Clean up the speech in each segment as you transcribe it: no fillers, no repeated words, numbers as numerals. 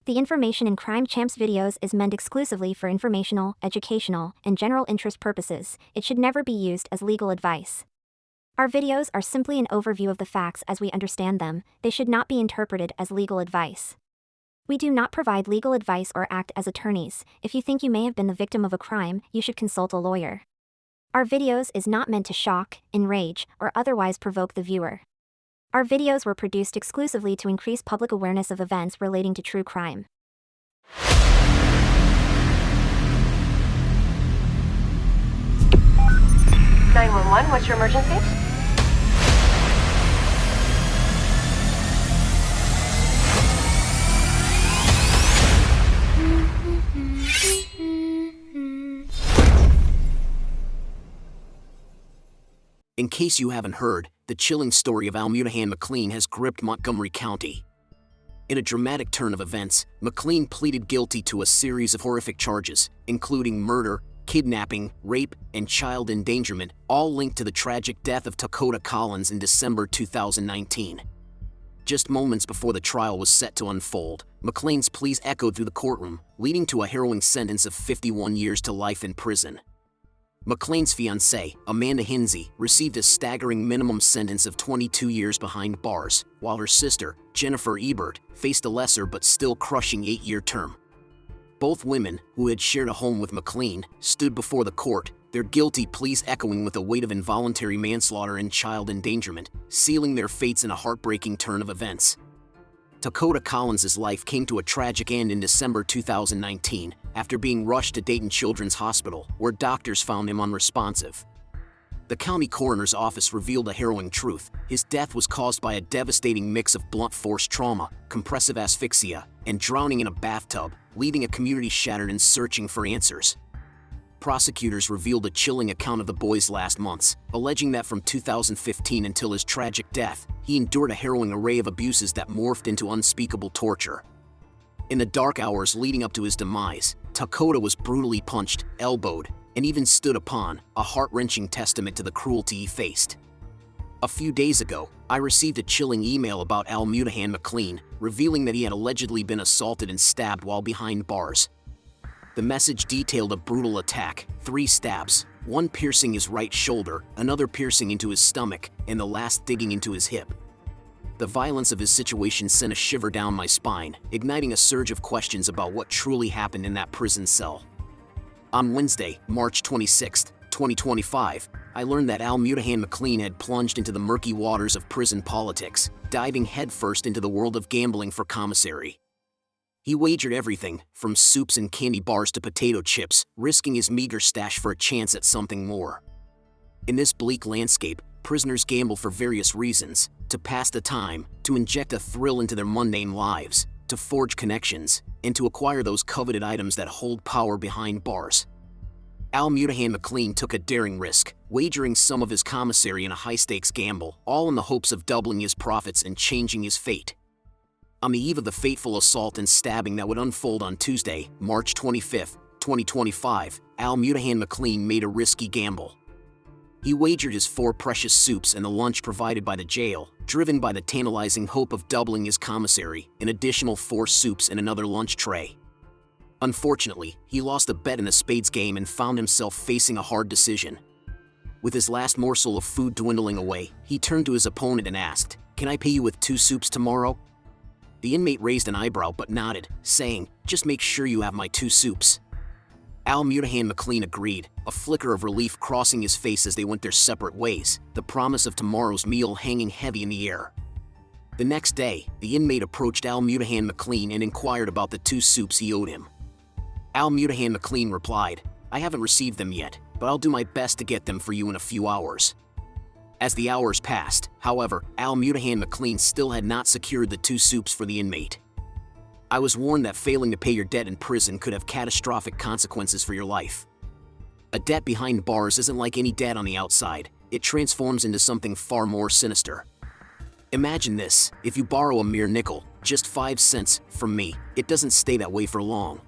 The information in Crime Champs videos is meant exclusively for informational, educational, and general interest purposes. It should never be used as legal advice. Our videos are simply an overview of the facts as we understand them. They should not be interpreted as legal advice. We do not provide legal advice or act as attorneys. If you think you may have been the victim of a crime, you should consult a lawyer. Our videos is not meant to shock, enrage, or otherwise provoke the viewer. Our videos were produced exclusively to increase public awareness of events relating to true crime. 911, what's your emergency? In case you haven't heard, the chilling story of MUTAHAN McClean has gripped Montgomery County. In a dramatic turn of events, McClean pleaded guilty to a series of horrific charges, including murder, kidnapping, rape, and child endangerment, all linked to the tragic death of Takoda Collins in December 2019. Just moments before the trial was set to unfold, McClean's pleas echoed through the courtroom, leading to a harrowing sentence of 51 years to life in prison. McClean's fiancée, Amanda Hinsey, received a staggering minimum sentence of 22 years behind bars, while her sister, Jennifer Ebert, faced a lesser but still crushing 8-year term. Both women, who had shared a home with McClean, stood before the court, their guilty pleas echoing with the weight of involuntary manslaughter and child endangerment, sealing their fates in a heartbreaking turn of events. Takoda Collins' life came to a tragic end in December 2019 after being rushed to Dayton Children's Hospital, where doctors found him unresponsive. The county coroner's office revealed a harrowing truth. His death was caused by a devastating mix of blunt force trauma, compressive asphyxia, and drowning in a bathtub, leaving a community shattered and searching for answers. Prosecutors revealed a chilling account of the boy's last months, alleging that from 2015 until his tragic death, he endured a harrowing array of abuses that morphed into unspeakable torture. In the dark hours leading up to his demise, Takoda was brutally punched, elbowed, and even stood upon, a heart-wrenching testament to the cruelty he faced. A few days ago, I received a chilling email about MUTAHAN McClean, revealing that he had allegedly been assaulted and stabbed while behind bars. The message detailed a brutal attack, 3 stabs, one piercing his right shoulder, another piercing into his stomach, and the last digging into his hip. The violence of his situation sent a shiver down my spine, igniting a surge of questions about what truly happened in that prison cell. On Wednesday, March 26, 2025, I learned that MUTAHAN McClean had plunged into the murky waters of prison politics, diving headfirst into the world of gambling for commissary. He wagered everything, from soups and candy bars to potato chips, risking his meager stash for a chance at something more. In this bleak landscape, prisoners gamble for various reasons: to pass the time, to inject a thrill into their mundane lives, to forge connections, and to acquire those coveted items that hold power behind bars. MUTAHAN McClean took a daring risk, wagering some of his commissary in a high-stakes gamble, all in the hopes of doubling his profits and changing his fate. On the eve of the fateful assault and stabbing that would unfold on Tuesday, March 25, 2025, MUTAHAN McClean made a risky gamble. He wagered his 4 precious soups and the lunch provided by the jail, driven by the tantalizing hope of doubling his commissary, an additional 4 soups and another lunch tray. Unfortunately, he lost a bet in the spades game and found himself facing a hard decision. With his last morsel of food dwindling away, he turned to his opponent and asked, "Can I pay you with 2 soups tomorrow?" The inmate raised an eyebrow but nodded, saying, "Just make sure you have my 2 soups." MUTAHAN McClean agreed, a flicker of relief crossing his face as they went their separate ways, the promise of tomorrow's meal hanging heavy in the air. The next day, the inmate approached MUTAHAN McClean and inquired about the 2 soups he owed him. MUTAHAN McClean replied, "I haven't received them yet, but I'll do my best to get them for you in a few hours." As the hours passed, however, MUTAHAN McClean still had not secured the 2 soups for the inmate. "I was warned that failing to pay your debt in prison could have catastrophic consequences for your life. A debt behind bars isn't like any debt on the outside. It transforms into something far more sinister. Imagine this: if you borrow a mere nickel, just 5 cents, from me, it doesn't stay that way for long.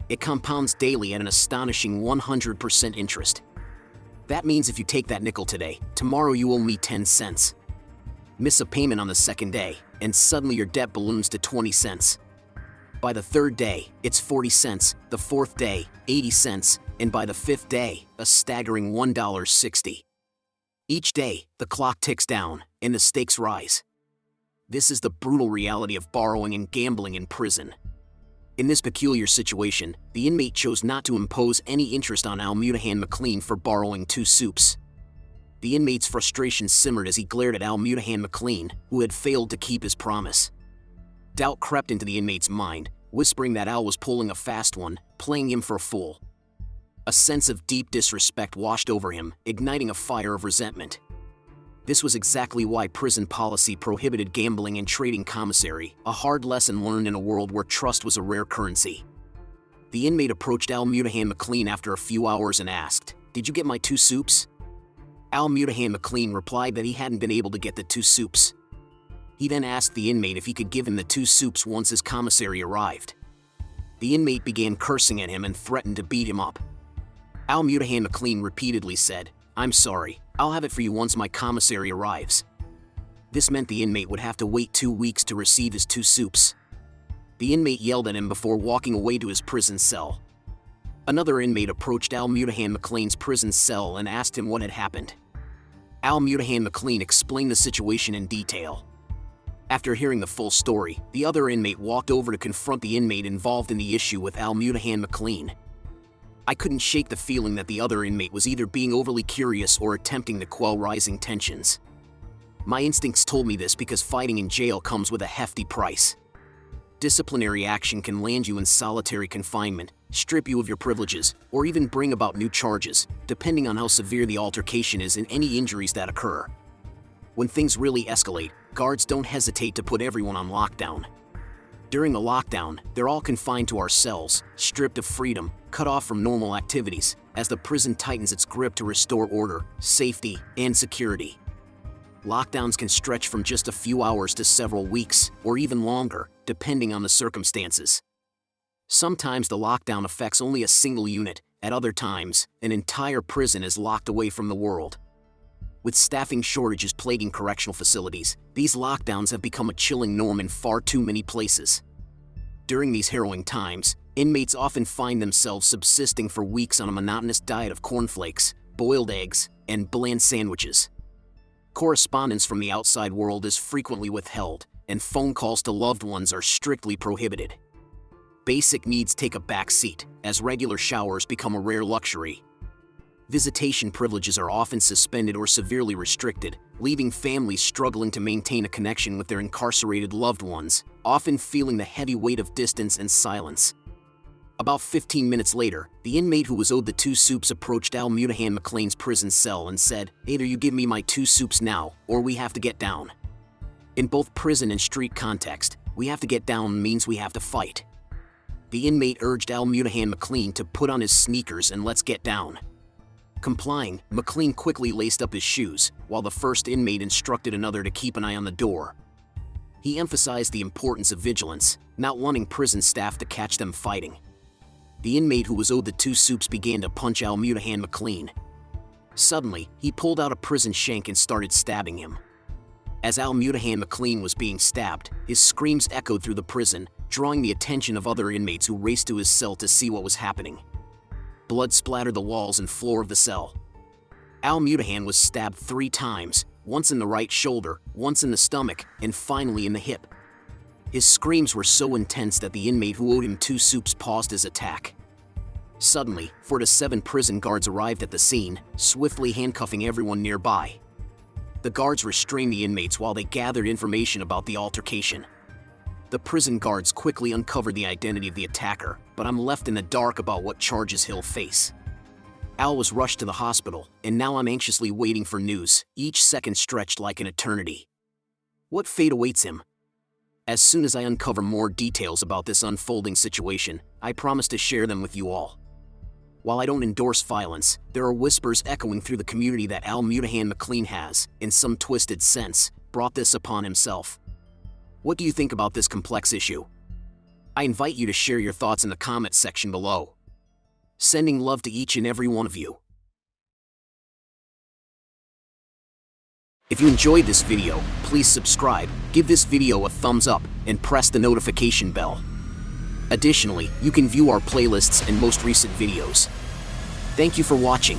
It compounds daily at an astonishing 100% interest. That means if you take that nickel today, tomorrow you owe me 10 cents. Miss a payment on the second day, and suddenly your debt balloons to 20 cents. By the third day, it's 40 cents, the fourth day, 80 cents, and by the fifth day, a staggering $1.60. Each day, the clock ticks down, and the stakes rise. This is the brutal reality of borrowing and gambling in prison. In this peculiar situation, the inmate chose not to impose any interest on MUTAHAN McClean for borrowing 2 soups. The inmate's frustration simmered as he glared at MUTAHAN McClean, who had failed to keep his promise. Doubt crept into the inmate's mind, whispering that Al was pulling a fast one, playing him for a fool. A sense of deep disrespect washed over him, igniting a fire of resentment. This was exactly why prison policy prohibited gambling and trading commissary, a hard lesson learned in a world where trust was a rare currency. The inmate approached MUTAHAN McClean after a few hours and asked, "Did you get my 2 soups?" MUTAHAN McClean replied that he hadn't been able to get the 2 soups. He then asked the inmate if he could give him the 2 soups once his commissary arrived. The inmate began cursing at him and threatened to beat him up. MUTAHAN McClean repeatedly said, "I'm sorry, I'll have it for you once my commissary arrives." This meant the inmate would have to wait 2 weeks to receive his 2 soups. The inmate yelled at him before walking away to his prison cell. Another inmate approached MUTAHAN McClean's prison cell and asked him what had happened. MUTAHAN McClean explained the situation in detail. After hearing the full story, the other inmate walked over to confront the inmate involved in the issue with MUTAHAN McClean. I couldn't shake the feeling that the other inmate was either being overly curious or attempting to quell rising tensions. My instincts told me this because fighting in jail comes with a hefty price. Disciplinary action can land you in solitary confinement, strip you of your privileges, or even bring about new charges, depending on how severe the altercation is and any injuries that occur. When things really escalate, guards don't hesitate to put everyone on lockdown. During the lockdown, they're all confined to our cells, stripped of freedom, cut off from normal activities, as the prison tightens its grip to restore order, safety, and security. Lockdowns can stretch from just a few hours to several weeks, or even longer, depending on the circumstances. Sometimes the lockdown affects only a single unit, at other times, an entire prison is locked away from the world. With staffing shortages plaguing correctional facilities, these lockdowns have become a chilling norm in far too many places. During these harrowing times, inmates often find themselves subsisting for weeks on a monotonous diet of cornflakes, boiled eggs, and bland sandwiches. Correspondence from the outside world is frequently withheld, and phone calls to loved ones are strictly prohibited. Basic needs take a back seat, as regular showers become a rare luxury. Visitation privileges are often suspended or severely restricted, leaving families struggling to maintain a connection with their incarcerated loved ones, often feeling the heavy weight of distance and silence. About 15 minutes later, the inmate who was owed the 2 soups approached MUTAHAN McClean's prison cell and said, "Either you give me my 2 soups now, or we have to get down." In both prison and street context, "we have to get down" means we have to fight. The inmate urged MUTAHAN McClean to put on his sneakers and let's get down. Complying, McClean quickly laced up his shoes, while the first inmate instructed another to keep an eye on the door. He emphasized the importance of vigilance, not wanting prison staff to catch them fighting. The inmate who was owed the 2 soups began to punch MUTAHAN McClean. Suddenly, he pulled out a prison shank and started stabbing him. As MUTAHAN McClean was being stabbed, his screams echoed through the prison, drawing the attention of other inmates who raced to his cell to see what was happening. Blood splattered the walls and floor of the cell. MUTAHAN was stabbed 3 times, once in the right shoulder, once in the stomach, and finally in the hip. His screams were so intense that the inmate who owed him 2 soups paused his attack. Suddenly, 4 to 7 prison guards arrived at the scene, swiftly handcuffing everyone nearby. The guards restrained the inmates while they gathered information about the altercation. The prison guards quickly uncovered the identity of the attacker, but I'm left in the dark about what charges he'll face. Al was rushed to the hospital, and now I'm anxiously waiting for news, each second stretched like an eternity. What fate awaits him? As soon as I uncover more details about this unfolding situation, I promise to share them with you all. While I don't endorse violence, there are whispers echoing through the community that MUTAHAN McClean has, in some twisted sense, brought this upon himself. What do you think about this complex issue? I invite you to share your thoughts in the comments section below. Sending love to each and every one of you. If you enjoyed this video, please subscribe, give this video a thumbs up, and press the notification bell. Additionally, you can view our playlists and most recent videos. Thank you for watching.